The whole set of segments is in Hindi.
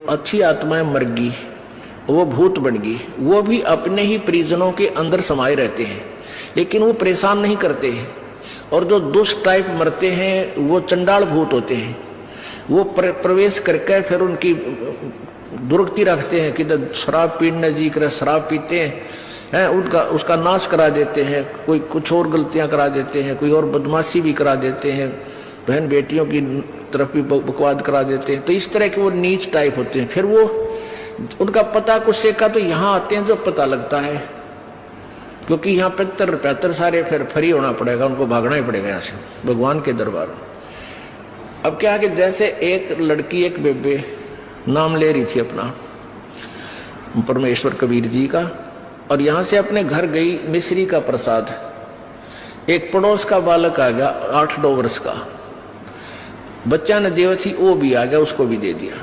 अच्छी आत्माएं मर गई, वो भूत बन गई, वो भी अपने ही परिजनों के अंदर समाये रहते हैं, लेकिन वो परेशान नहीं करते हैं। और जो दुष्ट टाइप मरते हैं वो चंडाल भूत होते हैं, वो प्रवेश करके फिर उनकी दुर्गति रखते हैं कि शराब पीने जी करे, शराब पीते हैं उसका नाश करा देते हैं, कोई कुछ और गलतियां करा देते हैं, कोई और बदमाशी भी करा देते हैं, बहन बेटियों की तरफ भी बकवाद करा देते हैं। तो इस तरह के वो नीच टाइप होते हैं। फिर वो उनका पता कुछ से का तो यहाँ आते हैं जब पता लगता है, क्योंकि यहाँ 75 सारे फिर फ्री होना पड़ेगा, उनको भागना ही पड़ेगा यहाँ से भगवान के दरबार। अब क्या है कि जैसे एक लड़की एक बेबे नाम ले रही थी अपना परमेश्वर कबीर जी का, और यहाँ से अपने घर गई मिश्री का प्रसाद, एक पड़ोस का बालक आ गया 8-9 वर्ष का बच्चा ने देव थी, वो भी आ गया, उसको भी दे दिया।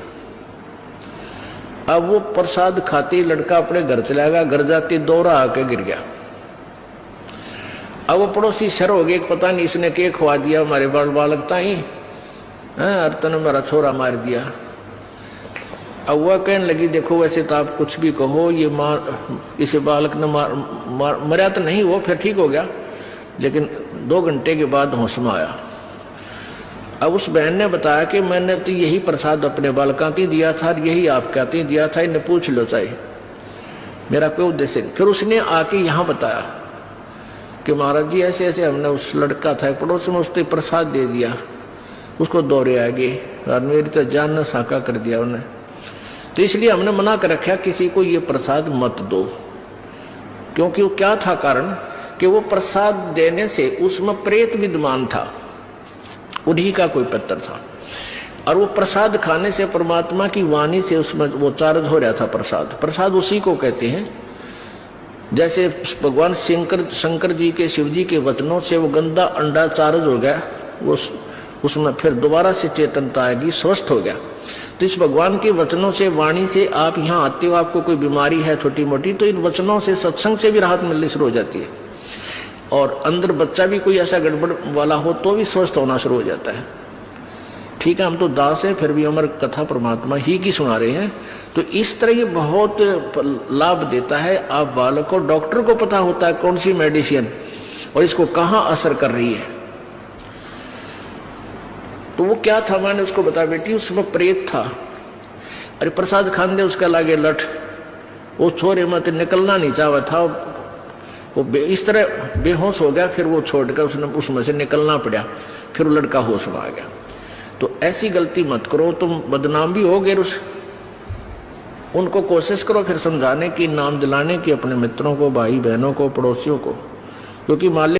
अब वो प्रसाद खाते लड़का अपने घर चला गया, घर जाते दौरा आके गिर गया। अब वो पड़ोसी शर हो गए, पता नहीं इसने क्या खवा दिया हमारे बालक ताई, अर्तन मेरा छोरा मार दिया। अब वह कहने लगी देखो वैसे तो आप कुछ भी कहो, ये इसे बालक ने मरा तो नहीं, वो फिर ठीक हो गया, लेकिन 2 घंटे के बाद होश में आया। अब उस बहन ने बताया कि मैंने तो यही प्रसाद अपने बालकों को दिया था, यही आप कहते दिया था, इन्हें पूछ लो चाहे मेरा कोई उद्देश्य। फिर उसने आके यहाँ बताया कि महाराज जी ऐसे ऐसे हमने उस लड़का था पड़ोस में, उसने प्रसाद दे दिया, उसको दौरे आ गए और मेरी तो जान न साका कर दिया उन्हें, तो इसलिए हमने मना कर रखा किसी को ये प्रसाद मत दो। क्योंकि वो क्या था कारण कि वो प्रसाद देने से उसमें प्रेत विद्यमान था, उन्हीं का कोई पत्र था, और वो प्रसाद खाने से परमात्मा की वाणी से उसमें वो चार्ज हो रहा था। प्रसाद उसी को कहते हैं, जैसे भगवान शंकर जी के शिव जी के वचनों से वो गंदा अंडा चार्ज हो गया, वो उसमें फिर दोबारा से चेतनता आएगी, स्वस्थ हो गया। तो इस भगवान के वचनों से वाणी से आप यहाँ आते हो, आपको कोई बीमारी है छोटी मोटी, तो इन वचनों से सत्संग से भी राहत मिलनी शुरू हो जाती है, और अंदर बच्चा भी कोई ऐसा गड़बड़ वाला हो तो भी स्वस्थ होना शुरू हो जाता है। ठीक है, हम तो दास हैं, फिर भी हमारी कथा परमात्मा ही की सुना रहे हैं। तो इस तरह ये बहुत लाभ देता है। आप बालक को, डॉक्टर को पता होता है कौन सी मेडिसिन और इसको कहाँ असर कर रही है। तो वो क्या था, मैंने उसको बताया बेटी उसमें प्रेत था, अरे प्रसाद खान दे उसका लागे लठ, वो छोरे मत निकलना नहीं चाहा था, वो इस तरह बेहोश हो गया, फिर वो छोड़कर उसने उसमें से निकलना पड़ा, फिर वो लड़का होश में आ गया। तो ऐसी गलती मत करो, तुम बदनाम भी हो गए। उनको कोशिश करो फिर समझाने की, नाम दिलाने की अपने मित्रों को, भाई बहनों को, पड़ोसियों को, क्योंकि मालिक